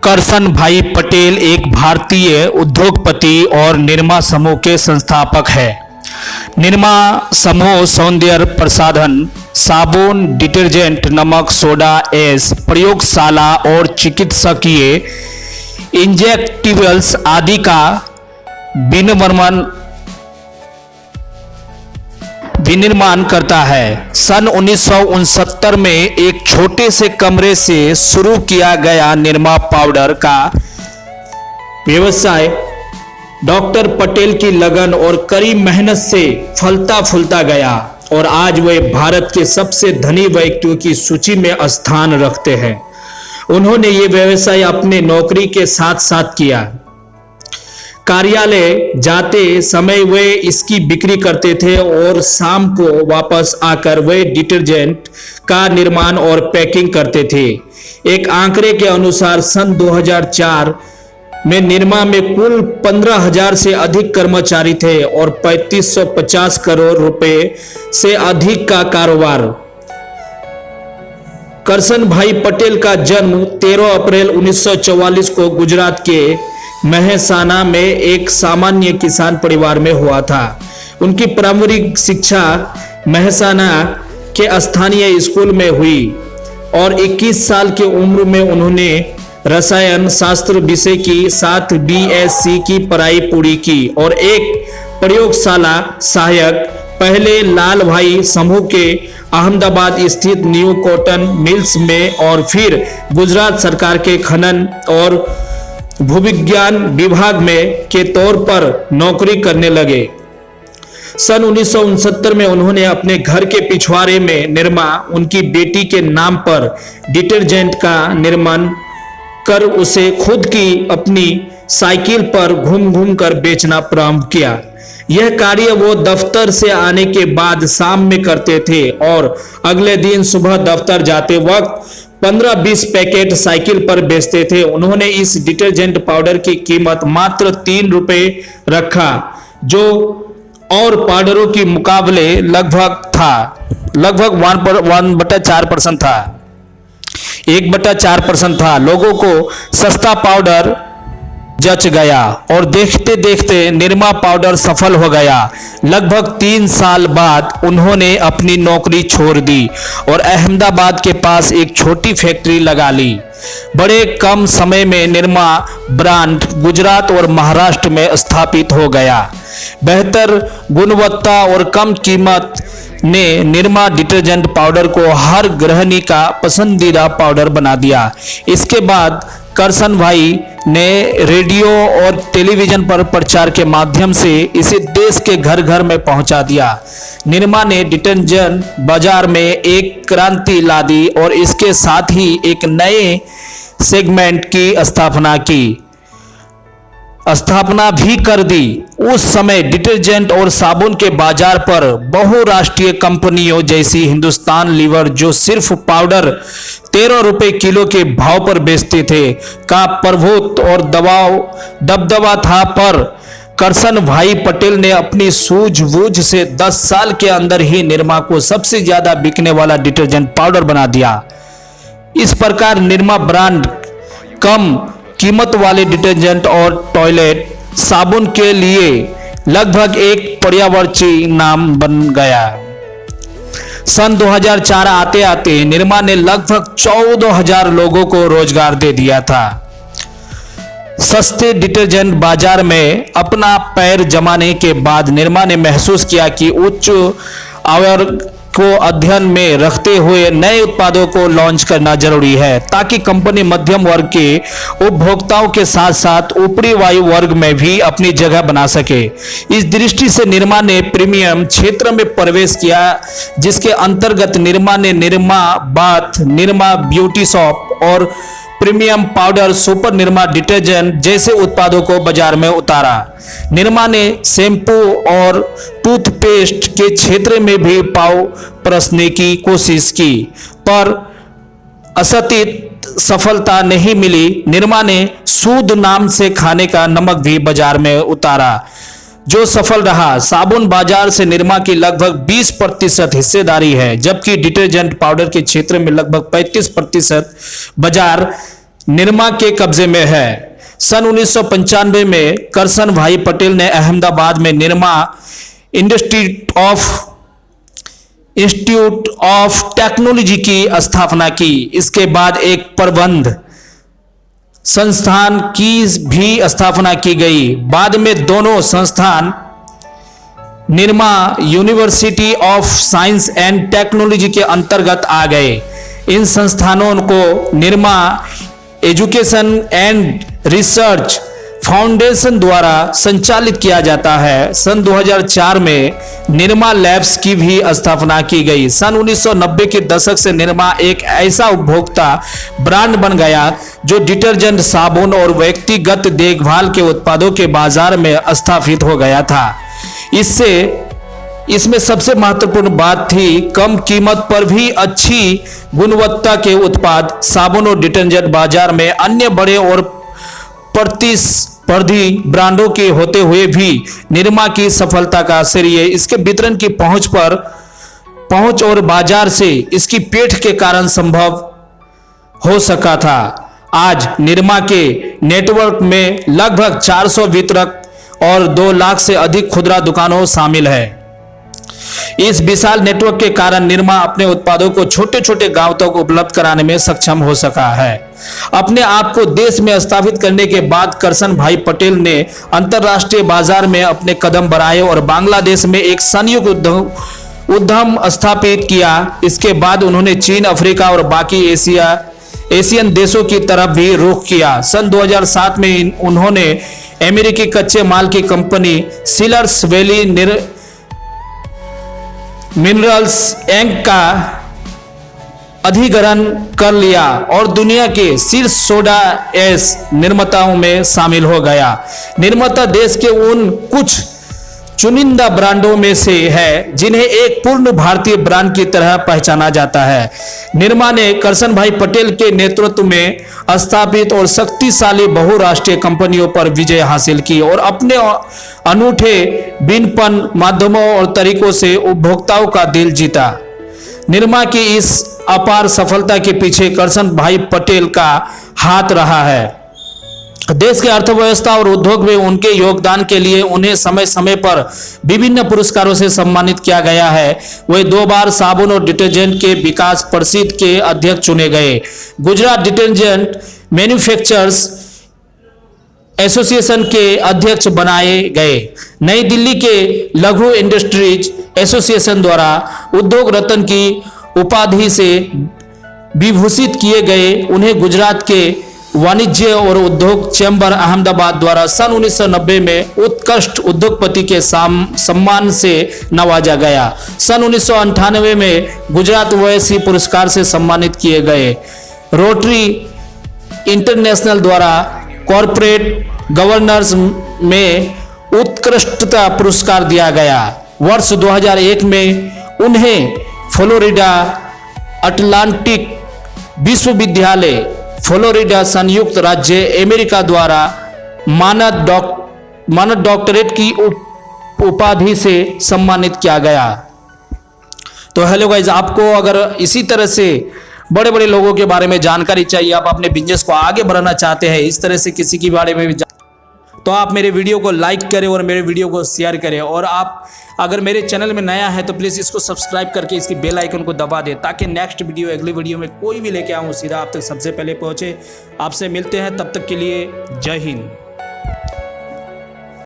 करसन भाई पटेल एक भारतीय उद्योगपति और निरमा समूह के संस्थापक हैं। निरमा समूह सौंदर्य प्रसाधन, साबुन, डिटर्जेंट, नमक, सोडा, एस, प्रयोगशाला और चिकित्सकीय इंजेक्टिबल्स आदि का विनिर्माण करता है। सन 1969 में एक छोटे से कमरे से शुरू किया गया निरमा पाउडर का व्यवसाय डॉक्टर पटेल की लगन और कड़ी मेहनत से फलता फूलता गया और आज वे भारत के सबसे धनी व्यक्तियों की सूची में स्थान रखते हैं। उन्होंने ये व्यवसाय अपने नौकरी के साथ साथ किया। कार्यालय जाते समय वे इसकी बिक्री करते थे और शाम को वापस आकर वे डिटर्जेंट का निर्माण और पैकिंग करते थे। एक आंकड़े के अनुसार सन 2004 में निरमा में कुल 15,000 से अधिक कर्मचारी थे और 3550 करोड़ रुपए से अधिक का कारोबार। करसन भाई पटेल का जन्म 13 अप्रैल 1944 को गुजरात के मेहसाना में एक सामान्य किसान परिवार में हुआ था। उनकी प्रारंभिक शिक्षा मेहसाना के स्थानीय स्कूल में हुई और 21 साल की उम्र में उन्होंने रसायन शास्त्र विषय की साथ BSc की पढ़ाई पूरी की और एक प्रयोगशाला सहायक पहले लाल भाई समूह के अहमदाबाद स्थित न्यू कॉटन मिल्स में और फिर गुजरात सरकार के खनन और भूविज्ञान विभाग में के तौर पर नौकरी करने लगे। सन 1969 में उन्होंने अपने घर के पिछवाड़े में निरमा उनकी बेटी के नाम पर डिटर्जेंट का निर्माण कर उसे खुद की अपनी साइकिल पर घूम घूम कर बेचना प्रारंभ किया। यह कार्य वो दफ्तर से आने के बाद शाम में करते थे और अगले दिन सुबह दफ्तर जाते वक्त 15-20 पैकेट साइकिल पर बेचते थे। उन्होंने इस डिटर्जेंट पाउडर की कीमत मात्र 3 रुपए रखा, जो और पाउडरों के मुकाबले लगभग 1/4% था, 1/4% था। लोगों को सस्ता पाउडर जच गया और देखते देखते निरमा पाउडर सफल हो गया। लगभग 3 साल बाद उन्होंने अपनी नौकरी छोड़ दी और अहमदाबाद के पास एक छोटी फैक्ट्री लगा ली। बड़े कम समय में निरमा ब्रांड गुजरात और महाराष्ट्र में स्थापित हो गया। बेहतर गुणवत्ता और कम कीमत ने निरमा डिटर्जेंट पाउडर को हर गृहिणी का पसंदीदा पाउडर बना दिया। इसके बाद करसन भाई ने रेडियो और टेलीविजन पर प्रचार के माध्यम से इसे देश के घर घर में पहुंचा दिया। निरमा ने डिटर्जेंट बाजार में एक क्रांति ला दी और इसके साथ ही एक नए सेगमेंट की स्थापना भी कर दी। उस समय डिटर्जेंट और साबुन के बाजार पर बहुराष्ट्रीय कंपनियों जैसी हिंदुस्तान लीवर, जो सिर्फ पाउडर 13 रुपए किलो के भाव पर बेचते थे, का प्रभुत्व और दबदबा था। पर करसन भाई पटेल ने अपनी सूझबूझ से 10 साल के अंदर ही निरमा को सबसे ज्यादा बिकने वाला डिटर्जेंट पाउडर बना दिया। इस प्रकार निरमा ब्रांड कम कीमत वाले डिटर्जेंट और टॉयलेट साबुन के लिए लगभग एक पर्यावरणीय नाम बन गया। सन 2004 आते आते निरमा ने लगभग 14,000 लोगों को रोजगार दे दिया था। सस्ते डिटर्जेंट बाजार में अपना पैर जमाने के बाद निरमा ने महसूस किया कि उच्च आय को अध्ययन में रखते हुए नए उत्पादों को लॉन्च करना जरूरी है, ताकि कंपनी मध्यम वर्ग के उपभोक्ताओं के साथ साथ ऊपरी वायु वर्ग में भी अपनी जगह बना सके। इस दृष्टि से निरमा ने प्रीमियम क्षेत्र में प्रवेश किया, जिसके अंतर्गत निरमा ने Nirma bath, Nirma beauty soap और premium powder, super Nirma detergent जैसे उत्पादों को बाजार में उतारा। निरमा ने शैम्पू और टूथपेस्ट के क्षेत्र में भी पांव परोसने की कोशिश की, पर असतत सफलता नहीं मिली। निरमा ने सूद नाम से खाने का नमक भी बाजार में उतारा, जो सफल रहा। साबुन बाजार से निरमा की लगभग 20% हिस्सेदारी है, जबकि डिटर्जेंट पाउडर के क्षेत्र में लगभग 35% बाजार निरमा के कब्जे में है। सन 1995 में करसन भाई पटेल ने अहमदाबाद में निरमा इंस्टीट्यूट ऑफ टेक्नोलॉजी की स्थापना की। इसके बाद एक प्रबंध संस्थान की भी स्थापना की गई। बाद में दोनों संस्थान Nirma university of science and technology के अंतर्गत आ गए। इन संस्थानों को Nirma education and research foundation द्वारा संचालित किया जाता है। सन 2004 में निरमा लैब्स की भी स्थापना की गई। सन 1990 के दशक से निरमा एक ऐसा उपभोक्ता ब्रांड बन गया जो डिटर्जेंट, साबुन और व्यक्तिगत देखभाल के उत्पादों के बाजार में स्थापित हो गया था। इसमें सबसे महत्वपूर्ण बात थी कम कीमत पर भी अच्छी गुणवत्ता के उत्पाद। साबुन और डिटर्जेंट बाजार में अन्य बड़े और प्रतिस्पर्धी ब्रांडों के होते हुए भी निरमा की सफलता का श्रेय इसके वितरण की पहुंच और बाजार से इसकी पेठ के कारण संभव हो सका था। आज निरमा के नेटवर्क में लगभग 400 वितरक और 2 लाख से अधिक खुदरा दुकानों शामिल है। इस विशाल नेटवर्क के कारण निरमा अपने उत्पादों को छोटे छोटे गांव तक उपलब्ध कराने में सक्षम हो सका है। अपने आप को देश में स्थापित करने के बाद करसन भाई पटेल ने अंतर्राष्ट्रीय बाजार में अपने कदम बढ़ाए और बांग्लादेश में एक संयुक्त उद्यम स्थापित किया। इसके बाद उन्होंने चीन, अफ्रीका और बाकी एशियन देशों की तरफ भी रुख किया। सन 2007 में उन्होंने अमेरिकी कच्चे माल की कंपनी सिलर्स वैली मिनरल्स इंक का अधिग्रहण कर लिया और दुनिया के शीर्ष सोडा एस निर्माताओं में शामिल हो गया। निर्माता देश के उन कुछ चुनिंदा ब्रांडों में से है जिन्हें एक पूर्ण भारतीय ब्रांड की तरह पहचाना जाता है। निरमा ने करसन भाई पटेल के नेतृत्व में स्थापित और शक्तिशाली बहुराष्ट्रीय कंपनियों पर विजय हासिल की और अपने अनूठे विपणन माध्यमों और तरीकों से उपभोक्ताओं का दिल जीता। निरमा की इस अपार सफलता के पीछे करसन भाई पटेल का हाथ रहा है। देश के अर्थव्यवस्था और उद्योग में उनके योगदान के लिए उन्हें समय समय पर विभिन्न पुरस्कारों से सम्मानित किया गया है। वे 2 बार साबुन और डिटर्जेंट के विकास परिषद के अध्यक्ष चुने गए। गुजरात डिटर्जेंट मैन्युफैक्चरर्स एसोसिएशन के अध्यक्ष बनाए गए। नई दिल्ली के लघु इंडस्ट्रीज एसोसिएशन द्वारा उद्योग रत्न की उपाधि से विभूषित किए गए। उन्हें गुजरात के वाणिज्य और उद्योग चैम्बर अहमदाबाद द्वारा सन 1990 में उत्कृष्ट उद्योगपति के सम्मान से नवाजा गया। सन 1998 में गुजरात वैसी पुरस्कार से सम्मानित किए गए। रोटरी इंटरनेशनल द्वारा कॉरपोरेट गवर्नेंस में उत्कृष्टता पुरस्कार दिया गया। वर्ष 2001 में उन्हें फ्लोरिडा अटलांटिक विश्वविद्यालय फ्लोरिडा संयुक्त राज्य अमेरिका द्वारा मानद डॉक्टरेट की उपाधि से सम्मानित किया गया। तो हेलो गाइज, आपको अगर इसी तरह से बड़े बड़े लोगों के बारे में जानकारी चाहिए, आप अपने बिजनेस को आगे बढ़ाना चाहते हैं, इस तरह से किसी के बारे में भी तो आप मेरे वीडियो को लाइक करें और मेरे वीडियो को शेयर करें। और आप अगर मेरे चैनल में नया है तो प्लीज़ इसको सब्सक्राइब करके इसकी बेल आइकन को दबा दें ताकि नेक्स्ट वीडियो, अगली वीडियो में कोई भी लेके आऊँ सीधा आप तक सबसे पहले पहुँचे। आपसे मिलते हैं, तब तक के लिए जय हिंद।